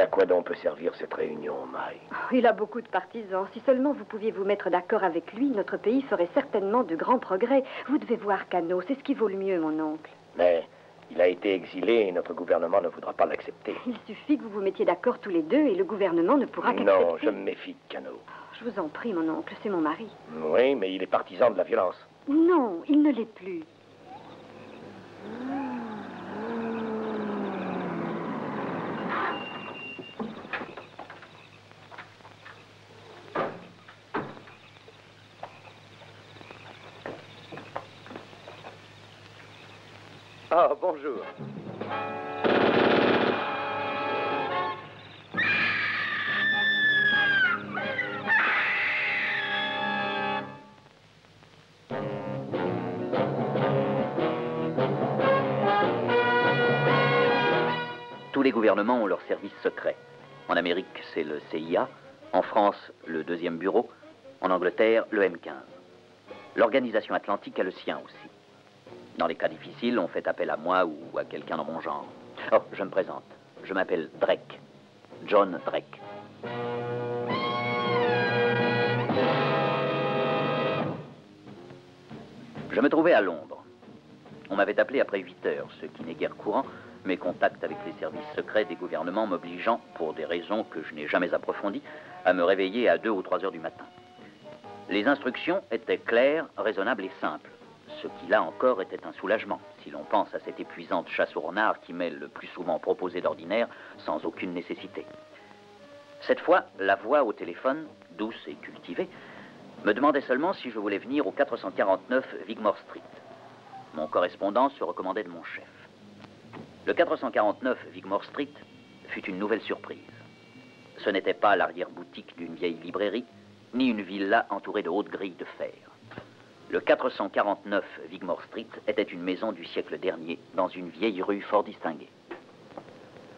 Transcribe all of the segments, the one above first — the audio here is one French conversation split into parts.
quoi donc peut servir cette réunion, Maï? Oh, il a beaucoup de partisans. Si seulement vous pouviez vous mettre d'accord avec lui, notre pays ferait certainement de grands progrès. Vous devez voir Cano, c'est ce qui vaut le mieux, mon oncle. Mais il a été exilé et notre gouvernement ne voudra pas l'accepter. Il suffit que vous vous mettiez d'accord tous les deux et le gouvernement ne pourra qu'accepter. Non, je me méfie de Cano. Je vous en prie, mon oncle, c'est mon mari. Oui, mais il est partisan de la violence. Non, il ne l'est plus. Ah, bonjour. Tous les gouvernements ont leurs services secrets. En Amérique, c'est le CIA. En France, le 2e bureau. En Angleterre, le M15. L'organisation atlantique a le sien aussi. Dans les cas difficiles, on fait appel à moi ou à quelqu'un dans mon genre. Oh, je me présente. Je m'appelle Drake. John Drake. Je me trouvais à Londres. On m'avait appelé après 8 heures, ce qui n'est guère courant, mes contacts avec les services secrets des gouvernements m'obligeant, pour des raisons que je n'ai jamais approfondies, à me réveiller à 2 ou 3 heures du matin. Les instructions étaient claires, raisonnables et simples. Ce qui, là encore, était un soulagement, si l'on pense à cette épuisante chasse au renard qui m'est le plus souvent proposée d'ordinaire, sans aucune nécessité. Cette fois, la voix au téléphone, douce et cultivée, me demandait seulement si je voulais venir au 449 Wigmore Street. Mon correspondant se recommandait de mon chef. Le 449 Wigmore Street fut une nouvelle surprise. Ce n'était pas l'arrière-boutique d'une vieille librairie, ni une villa entourée de hautes grilles de fer. Le 449 Wigmore Street était une maison du siècle dernier, dans une vieille rue fort distinguée.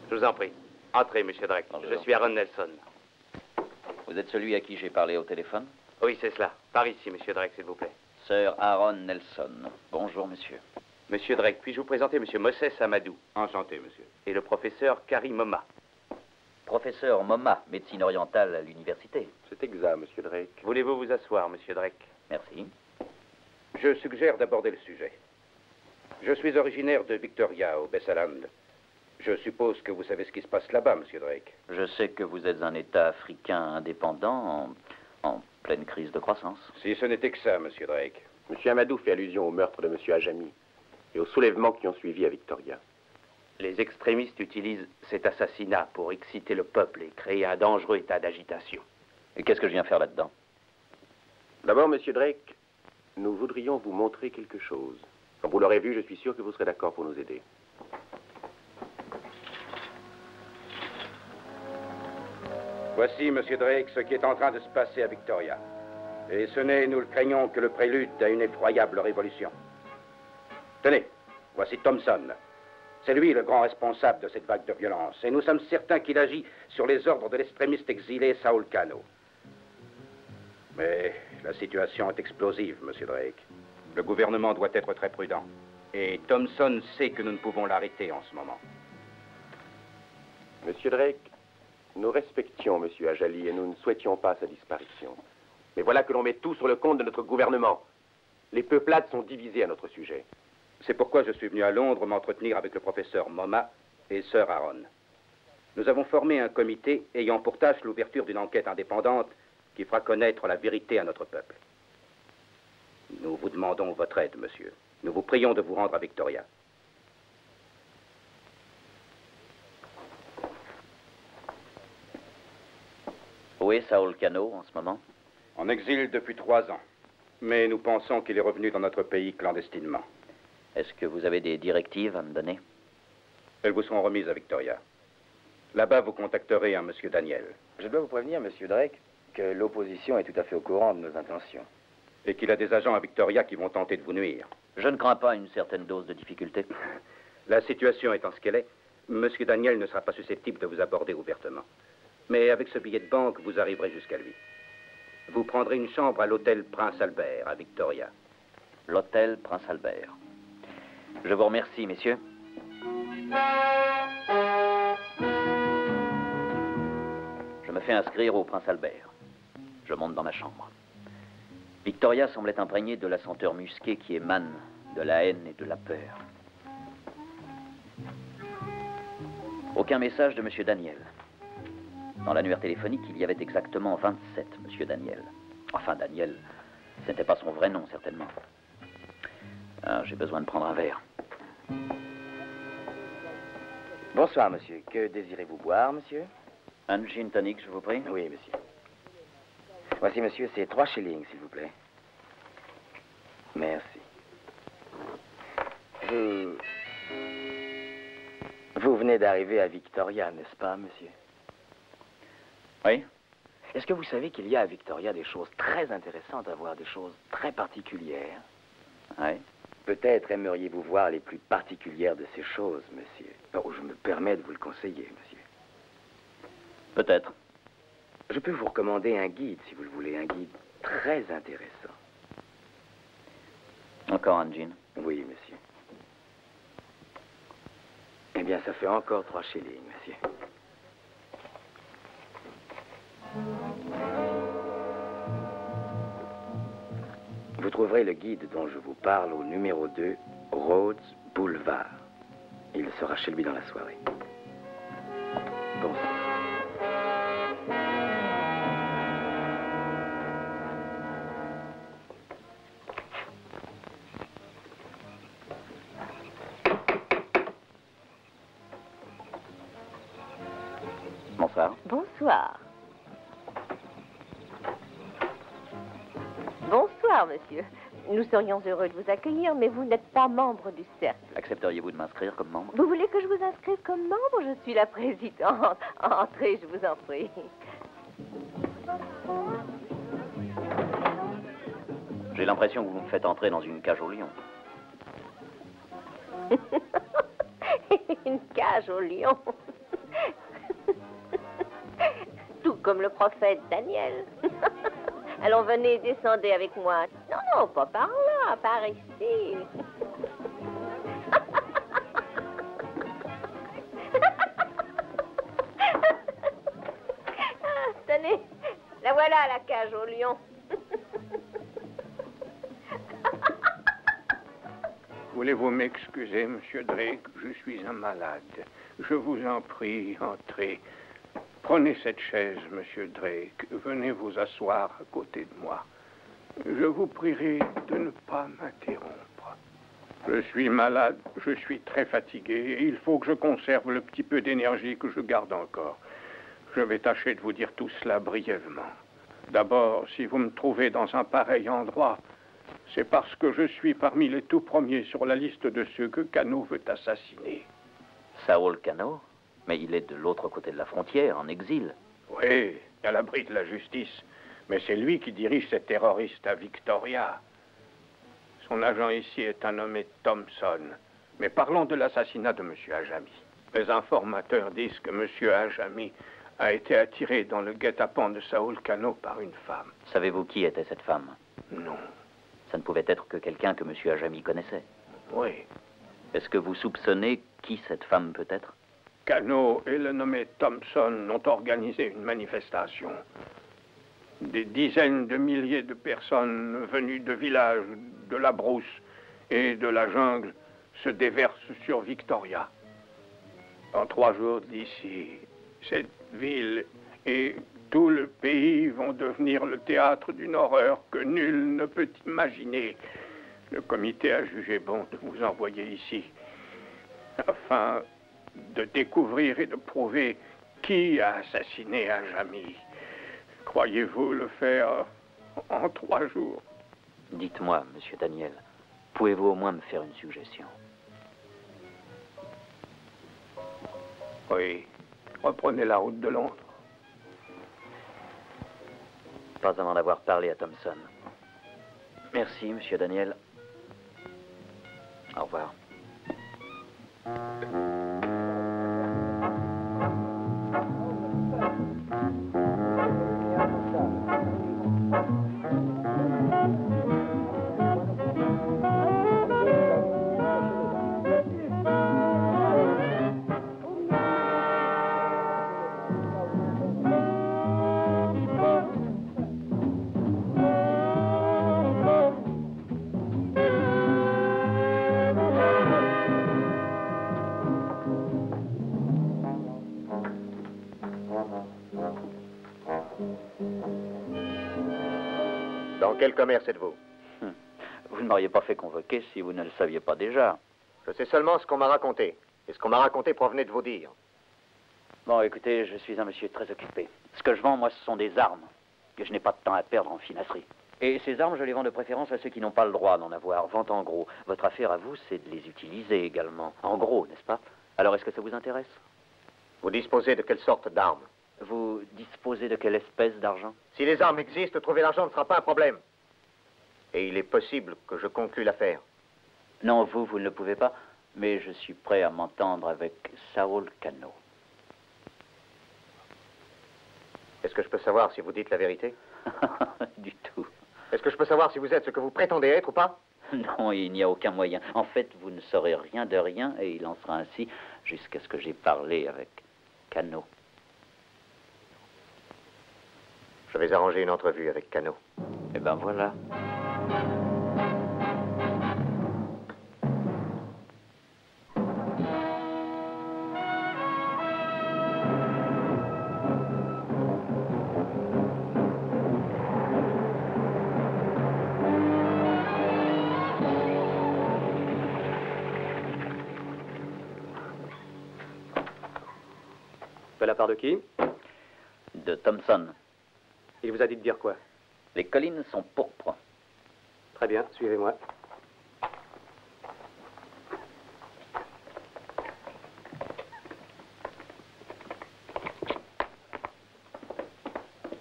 Je vous en prie. Entrez, monsieur Drake. Bonjour. Je suis Aaron Nelson. Vous êtes celui à qui j'ai parlé au téléphone? Oui, c'est cela. Par ici, monsieur Drake, s'il vous plaît. Sir Aaron Nelson. Bonjour, monsieur. Monsieur Drake, puis-je vous présenter monsieur Moses Amadou? Enchanté, monsieur. Et le professeur Karim Moma. Professeur Moma, médecine orientale à l'université. C'est exact, monsieur Drake. Voulez-vous vous asseoir, monsieur Drake? Merci. Je suggère d'aborder le sujet. Je suis originaire de Victoria, au Bessaland. Je suppose que vous savez ce qui se passe là-bas, monsieur Drake. Je sais que vous êtes un État africain indépendant en pleine crise de croissance. Si ce n'était que ça, monsieur Drake. Monsieur Amadou fait allusion au meurtre de monsieur Ajami et aux soulèvements qui ont suivi à Victoria. Les extrémistes utilisent cet assassinat pour exciter le peuple et créer un dangereux état d'agitation. Et qu'est-ce que je viens faire là-dedans? D'abord, monsieur Drake, nous voudrions vous montrer quelque chose. Quand vous l'aurez vu, je suis sûr que vous serez d'accord pour nous aider. Voici, monsieur Drake, ce qui est en train de se passer à Victoria. Et ce n'est, nous le craignons, que le prélude à une effroyable révolution. Tenez, voici Thompson. C'est lui le grand responsable de cette vague de violence. Et nous sommes certains qu'il agit sur les ordres de l'extrémiste exilé Saul Cano. Mais la situation est explosive, monsieur Drake. Le gouvernement doit être très prudent. Et Thompson sait que nous ne pouvons l'arrêter en ce moment. Monsieur Drake, nous respections monsieur Ajali et nous ne souhaitions pas sa disparition. Mais voilà que l'on met tout sur le compte de notre gouvernement. Les peuplades sont divisées à notre sujet. C'est pourquoi je suis venu à Londres m'entretenir avec le professeur Moma et Sir Aaron. Nous avons formé un comité ayant pour tâche l'ouverture d'une enquête indépendante qui fera connaître la vérité à notre peuple. Nous vous demandons votre aide, monsieur. Nous vous prions de vous rendre à Victoria. Où est Saul Cano en ce moment? En exil depuis 3 ans. Mais nous pensons qu'il est revenu dans notre pays clandestinement. Est-ce que vous avez des directives à me donner? Elles vous seront remises à Victoria. Là-bas, vous contacterez un monsieur Daniel. Je dois vous prévenir, monsieur Drake, que l'opposition est tout à fait au courant de nos intentions. Et qu'il a des agents à Victoria qui vont tenter de vous nuire. Je ne crains pas une certaine dose de difficulté. La situation étant ce qu'elle est, monsieur Daniel ne sera pas susceptible de vous aborder ouvertement. Mais avec ce billet de banque, vous arriverez jusqu'à lui. Vous prendrez une chambre à l'hôtel Prince Albert, à Victoria. L'hôtel Prince Albert. Je vous remercie, messieurs. fais inscrire au Prince Albert. Je monte dans ma chambre. Victoria semblait imprégnée de la senteur musquée qui émane de la haine et de la peur. Aucun message de M. Daniel. Dans l'annuaire téléphonique, il y avait exactement 27 M. Daniel. Enfin, Daniel, ce n'était pas son vrai nom, certainement. Ah, j'ai besoin de prendre un verre. Bonsoir, monsieur. Que désirez-vous boire, monsieur? Un gin tonic, je vous prie. Oui, monsieur. Voici, monsieur, c'est 3 shillings, s'il vous plaît. Merci. Vous venez d'arriver à Victoria, n'est-ce pas, monsieur? Oui. Est-ce que vous savez qu'il y a à Victoria des choses très intéressantes à voir, des choses très particulières? Oui. Peut-être aimeriez-vous voir les plus particulières de ces choses, monsieur. Oh, je me permets de vous le conseiller, monsieur. Peut-être. Je peux vous recommander un guide, si vous le voulez, un guide très intéressant. Encore un gin. Oui, monsieur. Eh bien, ça fait encore 3 shillings, monsieur. Vous trouverez le guide dont je vous parle au numéro 2, Rhodes Boulevard. Il sera chez lui dans la soirée. Bonsoir. Bonsoir. Bonsoir. Bonsoir, monsieur. Nous serions heureux de vous accueillir, mais vous n'êtes pas membre du cercle. Accepteriez-vous de m'inscrire comme membre? Vous voulez que je vous inscrive comme membre? Je suis la présidente. Entrez, je vous en prie. J'ai l'impression que vous me faites entrer dans une cage au lion. Une cage au lion. Tout comme le prophète Daniel. Allons, venez, descendez avec moi. Non, non, pas par là, par ici. Tenez, la voilà, la cage au lion. Voulez-vous m'excuser, monsieur Drake? Je suis un malade. Je vous en prie, entrez. Prenez cette chaise, monsieur Drake. Venez vous asseoir à côté de moi. Je vous prierai de ne pas m'interrompre. Je suis malade, je suis très fatigué, et il faut que je conserve le petit peu d'énergie que je garde encore. Je vais tâcher de vous dire tout cela brièvement. D'abord, si vous me trouvez dans un pareil endroit, c'est parce que je suis parmi les tout premiers sur la liste de ceux que Cano veut assassiner. Saul Cano? Mais il est de l'autre côté de la frontière, en exil. Oui, à l'abri de la justice. Mais c'est lui qui dirige ces terroristes à Victoria. Son agent ici est un nommé Thompson. Mais parlons de l'assassinat de M. Ajami. Les informateurs disent que M. Ajami a été attiré dans le guet-apens de Saul Cano par une femme. Savez-vous qui était cette femme? Non. Ça ne pouvait être que quelqu'un que M. Ajami connaissait. Oui. Est-ce que vous soupçonnez qui cette femme peut être? Cano et le nommé Thompson ont organisé une manifestation. Des dizaines de milliers de personnes venues de villages, de la brousse et de la jungle se déversent sur Victoria. En 3 jours d'ici, cette ville et tout le pays vont devenir le théâtre d'une horreur que nul ne peut imaginer. Le comité a jugé bon de vous envoyer ici, afin de découvrir et de prouver qui a assassiné Ajami. Croyez-vous le faire en 3 jours? Dites-moi, monsieur Daniel, pouvez-vous au moins me faire une suggestion? Oui. Reprenez la route de Londres. Pas avant d'avoir parlé à Thompson. Merci, monsieur Daniel. Au revoir. Dans quel commerce êtes-vous? Vous ne m'auriez pas fait convoquer si vous ne le saviez pas déjà. Je sais seulement ce qu'on m'a raconté. Et ce qu'on m'a raconté provenait de vos dires. Bon, écoutez, je suis un monsieur très occupé. Ce que je vends, moi, ce sont des armes. Et je n'ai pas de temps à perdre en finasserie. Et ces armes, je les vends de préférence à ceux qui n'ont pas le droit d'en avoir. Vente en gros. Votre affaire à vous, c'est de les utiliser également. En gros, n'est-ce pas? Alors, est-ce que ça vous intéresse? Vous disposez de quelle sorte d'armes? Vous disposez de quelle espèce d'argent? Si les armes existent, trouver l'argent ne sera pas un problème. Et il est possible que je conclue l'affaire. Non, vous ne le pouvez pas. Mais je suis prêt à m'entendre avec Saul Cano. Est-ce que je peux savoir si vous dites la vérité? Du tout. Est-ce que je peux savoir si vous êtes ce que vous prétendez être ou pas? Non, il n'y a aucun moyen. En fait, vous ne saurez rien de rien et il en sera ainsi jusqu'à ce que j'ai parlé avec Cano. Je vais arranger une entrevue avec Cano. Eh ben voilà. De la part de qui? De Thompson. Il vous a dit de dire quoi? Les collines sont pourpres. Très bien, suivez-moi.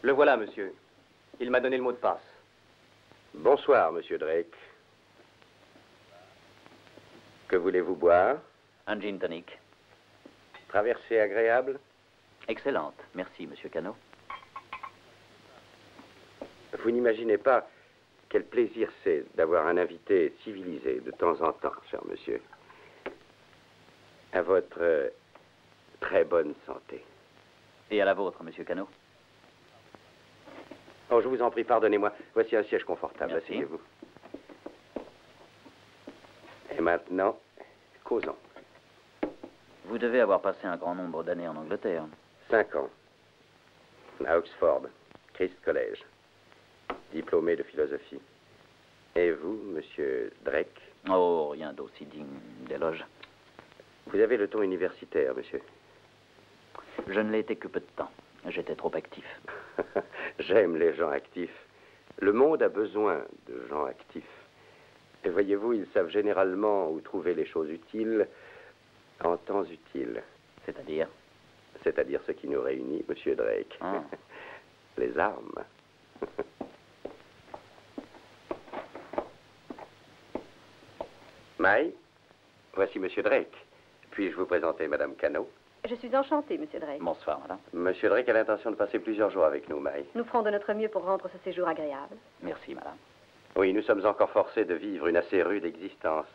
Le voilà, monsieur. Il m'a donné le mot de passe. Bonsoir, monsieur Drake. Que voulez-vous boire? Un gin tonic. Traversée agréable? Excellente. Merci, monsieur Cano. Vous n'imaginez pas quel plaisir c'est d'avoir un invité civilisé de temps en temps, cher monsieur. À votre très bonne santé. Et à la vôtre, monsieur Cano. Oh, je vous en prie, pardonnez-moi. Voici un siège confortable. Merci. Asseyez-vous. Et maintenant, causons. Vous devez avoir passé un grand nombre d'années en Angleterre. 5 ans. À Oxford, Christ College. Diplômé de philosophie. Et vous, monsieur Drake? Oh, rien d'aussi digne d'éloge. Vous avez le ton universitaire, monsieur. Je ne l'ai été que peu de temps. J'étais trop actif. J'aime les gens actifs. Le monde a besoin de gens actifs. Et voyez-vous, ils savent généralement où trouver les choses utiles en temps utile. C'est-à-dire? C'est-à-dire ce qui nous réunit, monsieur Drake. Ah. Les armes. May, voici monsieur Drake. Puis-je vous présenter madame Cano? Je suis enchantée, monsieur Drake. Bonsoir, madame. Monsieur Drake a l'intention de passer plusieurs jours avec nous, May. Nous ferons de notre mieux pour rendre ce séjour agréable. Merci, madame. Oui, nous sommes encore forcés de vivre une assez rude existence.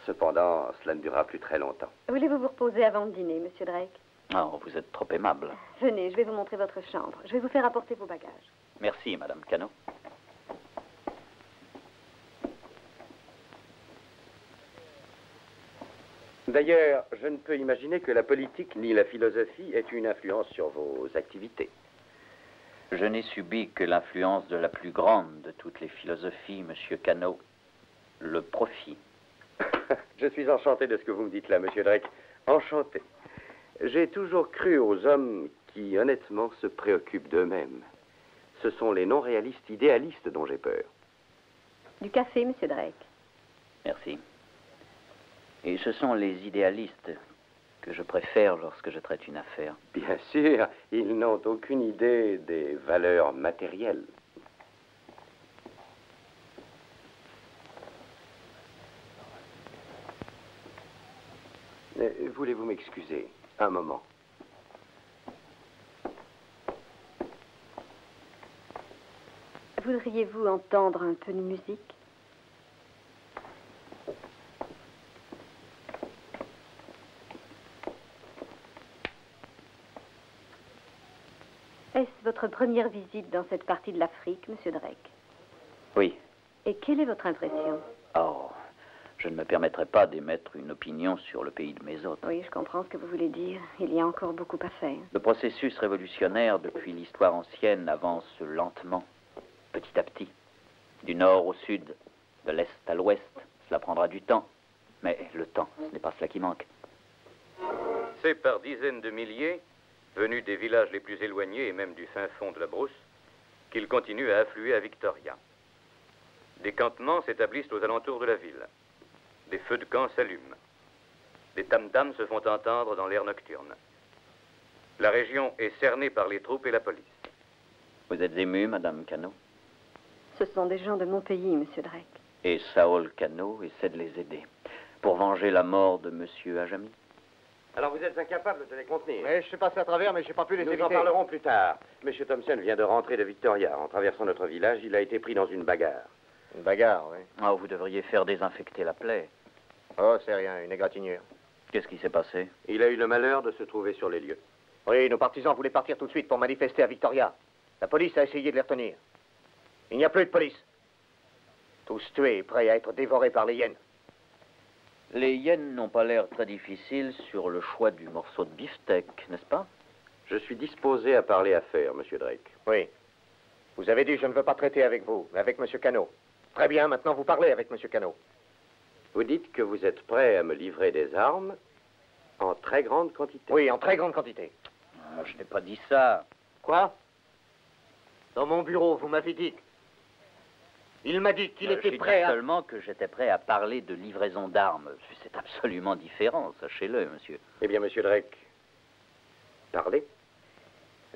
Cependant, cela ne durera plus très longtemps. Voulez-vous vous reposer avant de dîner, monsieur Drake? Oh, vous êtes trop aimable. Venez, je vais vous montrer votre chambre. Je vais vous faire apporter vos bagages. Merci, madame Cano. D'ailleurs, je ne peux imaginer que la politique ni la philosophie aient une influence sur vos activités. Je n'ai subi que l'influence de la plus grande de toutes les philosophies, monsieur Cano, le profit. Je suis enchanté de ce que vous me dites là, monsieur Drake. Enchanté. J'ai toujours cru aux hommes qui, honnêtement, se préoccupent d'eux-mêmes. Ce sont les non-réalistes idéalistes dont j'ai peur. Du café, monsieur Drake. Merci. Et ce sont les idéalistes que je préfère lorsque je traite une affaire. Bien sûr, ils n'ont aucune idée des valeurs matérielles. Voulez-vous m'excuser un moment? Voudriez-vous entendre un peu de musique? Est-ce votre première visite dans cette partie de l'Afrique, monsieur Drake? Oui. Et quelle est votre impression? Oh, Je ne me permettrai pas d'émettre une opinion sur le pays de mes hôtes. Oui, je comprends ce que vous voulez dire. Il y a encore beaucoup à faire. Le processus révolutionnaire depuis l'histoire ancienne avance lentement, petit à petit, du nord au sud, de l'est à l'ouest. Cela prendra du temps, mais le temps, ce n'est pas cela qui manque. C'est par dizaines de milliers, venus des villages les plus éloignés et même du fin fond de la brousse, qu'ils continuent à affluer à Victoria. Des campements s'établissent aux alentours de la ville. Des feux de camp s'allument. Des tam-tams se font entendre dans l'air nocturne. La région est cernée par les troupes et la police. Vous êtes émue, Madame Cano? Ce sont des gens de mon pays, Monsieur Drake. Et Saul Cano essaie de les aider pour venger la mort de Monsieur Ajami. Alors vous êtes incapable de les contenir. Oui, je suis passé à travers, mais j'ai pas pu les éviter. Nous en parlerons plus tard. Monsieur Thompson vient de rentrer de Victoria. En traversant notre village, il a été pris dans une bagarre. Une bagarre, oui. Oh, vous devriez faire désinfecter la plaie. Oh, c'est rien, une égratignure. Qu'est-ce qui s'est passé? Il a eu le malheur de se trouver sur les lieux. Oui, nos partisans voulaient partir tout de suite pour manifester à Victoria. La police a essayé de les retenir. Il n'y a plus de police. Tous tués, prêts à être dévorés par les hyènes. Les hyènes n'ont pas l'air très difficiles sur le choix du morceau de beefsteak, n'est-ce pas? Je suis disposé à parler affaires, Monsieur Drake. Oui. Vous avez dit je ne veux pas traiter avec vous, mais avec Monsieur Cano. Très bien, maintenant vous parlez avec Monsieur Cano. Vous dites que vous êtes prêt à me livrer des armes en très grande quantité. Oui, en très grande quantité. Je n'ai pas dit ça. Quoi? Dans mon bureau, vous m'avez dit. Il m'a dit qu'il était prêt à... seulement que j'étais prêt à parler de livraison d'armes. C'est absolument différent, sachez-le, monsieur. Eh bien, Monsieur Drake, parlez.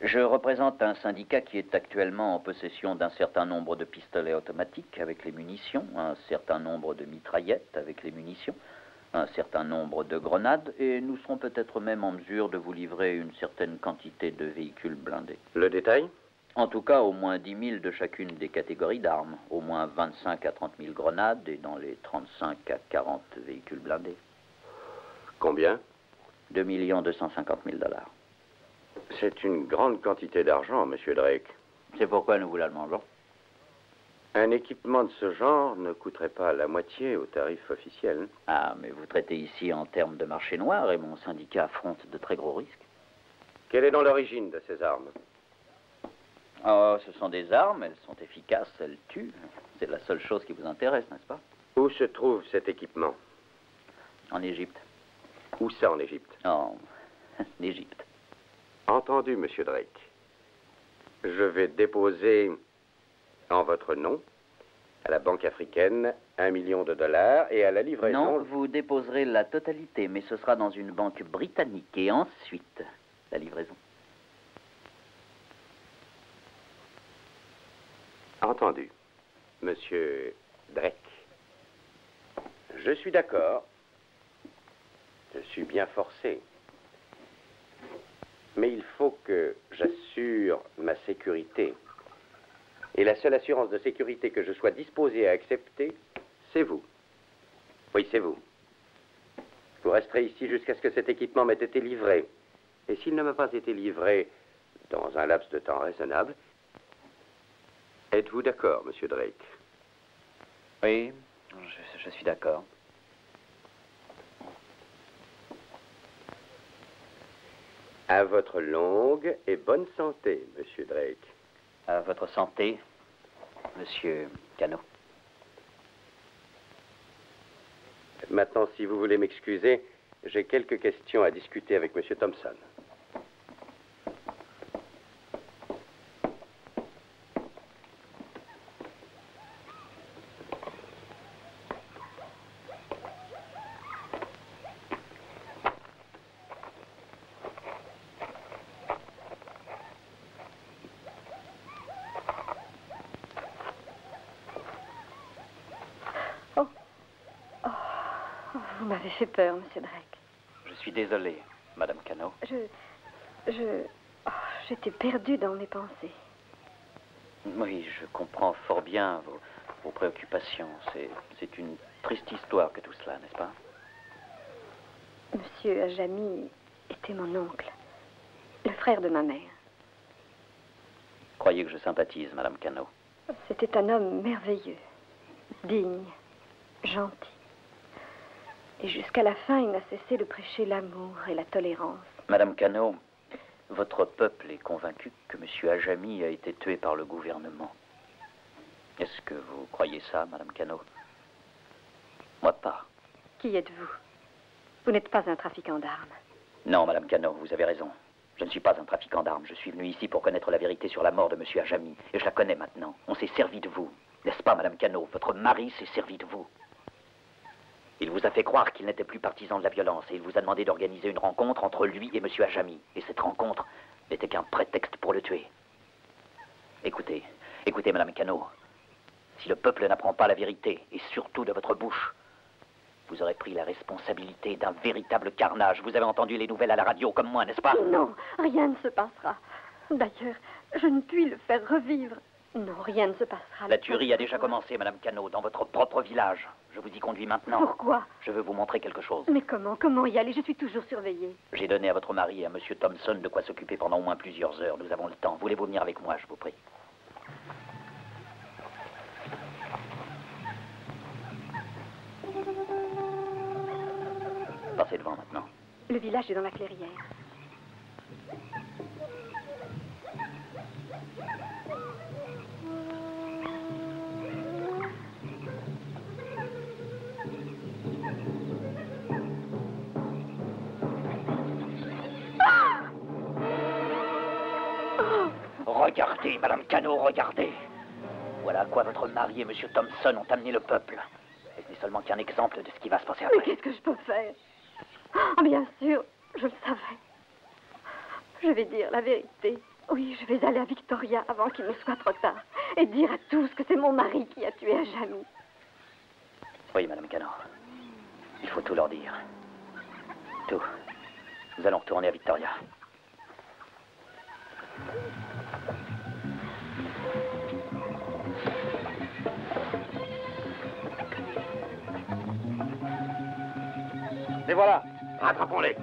Je représente un syndicat qui est actuellement en possession d'un certain nombre de pistolets automatiques avec les munitions, un certain nombre de mitraillettes avec les munitions, un certain nombre de grenades, et nous serons peut-être même en mesure de vous livrer une certaine quantité de véhicules blindés. Le détail? En tout cas, au moins 10 000 de chacune des catégories d'armes, au moins 25 à 30 000 grenades, et dans les 35 à 40 véhicules blindés. Combien? 2 250 000 $. C'est une grande quantité d'argent, Monsieur Drake. C'est pourquoi nous vous la demandons. Un équipement de ce genre ne coûterait pas la moitié au tarif officiel. Ah, mais vous traitez ici en termes de marché noir et mon syndicat affronte de très gros risques. Quelle est donc l'origine de ces armes? Oh, ce sont des armes, elles sont efficaces, elles tuent. C'est la seule chose qui vous intéresse, n'est-ce pas? Où se trouve cet équipement? En Égypte. Où ça, en Égypte? En Égypte. Entendu, Monsieur Drake. Je vais déposer en votre nom à la Banque africaine $1 million et à la livraison... Non, vous déposerez la totalité, mais ce sera dans une banque britannique et ensuite la livraison. Entendu. Monsieur Drake. Je suis d'accord. Je suis bien forcé. Mais il faut que j'assure ma sécurité. Et la seule assurance de sécurité que je sois disposé à accepter, c'est vous. Oui, c'est vous. Vous resterez ici jusqu'à ce que cet équipement m'ait été livré. Et s'il ne m'a pas été livré dans un laps de temps raisonnable, êtes-vous d'accord, Monsieur Drake? Oui, je suis d'accord. À votre longue et bonne santé, Monsieur Drake. À votre santé, Monsieur Cano. Maintenant, si vous voulez m'excuser, j'ai quelques questions à discuter avec Monsieur Thompson. Vous m'avez fait peur, Monsieur Drake. Je suis désolé, Madame Cano. J'étais perdue dans mes pensées. Oui, je comprends fort bien vos préoccupations. C'est une triste histoire que tout cela, n'est-ce pas? Monsieur Ajami était mon oncle, le frère de ma mère. Croyez que je sympathise, Madame Cano. C'était un homme merveilleux, digne, gentil. Et jusqu'à la fin, il n'a cessé de prêcher l'amour et la tolérance. Madame Cano, votre peuple est convaincu que M. Ajami a été tué par le gouvernement. Est-ce que vous croyez ça, Madame Cano? Moi pas. Qui êtes-vous? Vous n'êtes pas un trafiquant d'armes. Non, Madame Cano, vous avez raison. Je ne suis pas un trafiquant d'armes. Je suis venu ici pour connaître la vérité sur la mort de M. Ajami. Et je la connais maintenant. On s'est servi de vous. N'est-ce pas, Madame Cano? Votre mari s'est servi de vous. Il vous a fait croire qu'il n'était plus partisan de la violence et il vous a demandé d'organiser une rencontre entre lui et M. Ajami. Et cette rencontre n'était qu'un prétexte pour le tuer. Écoutez, Madame Cano. Si le peuple n'apprend pas la vérité, et surtout de votre bouche, vous aurez pris la responsabilité d'un véritable carnage. Vous avez entendu les nouvelles à la radio comme moi, n'est-ce pas? Non, rien ne se passera. D'ailleurs, je ne puis le faire revivre. Non, rien ne se passera. La tuerie a déjà commencé, Madame Cano, dans votre propre village. Je vous y conduis maintenant. Pourquoi? Je veux vous montrer quelque chose. Mais comment y aller? Je suis toujours surveillée. J'ai donné à votre mari et à M. Thompson de quoi s'occuper pendant au moins plusieurs heures. Nous avons le temps. Voulez-vous venir avec moi, je vous prie? Passez devant maintenant. Le village est dans la clairière. Regardez, Madame Cano, regardez. Voilà à quoi votre mari et M. Thompson ont amené le peuple. Et ce n'est seulement qu'un exemple de ce qui va se passer après. Mais qu'est-ce que je peux faire? Ah, bien sûr, je le savais. Je vais dire la vérité. Oui, je vais aller à Victoria avant qu'il ne soit trop tard. Et dire à tous que c'est mon mari qui a tué Ajami. Oui, Madame Cano. Il faut tout leur dire. Tout. Nous allons retourner à Victoria. Les voilà. Rattrapons-les.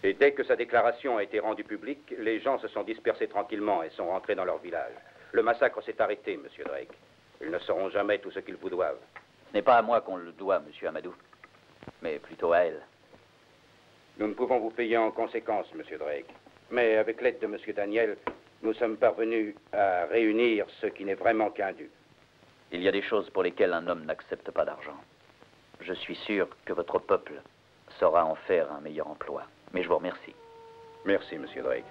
Et dès que sa déclaration a été rendue publique, les gens se sont dispersés tranquillement et sont rentrés dans leur village. Le massacre s'est arrêté, Monsieur Drake. Ils ne sauront jamais tout ce qu'ils vous doivent. Ce n'est pas à moi qu'on le doit, Monsieur Amadou, mais plutôt à elle. Nous ne pouvons vous payer en conséquence, Monsieur Drake. Mais avec l'aide de Monsieur Daniel, nous sommes parvenus à réunir ce qui n'est vraiment qu'un dû. Il y a des choses pour lesquelles un homme n'accepte pas d'argent. Je suis sûr que votre peuple saura en faire un meilleur emploi. Mais je vous remercie. Merci, Monsieur Drake.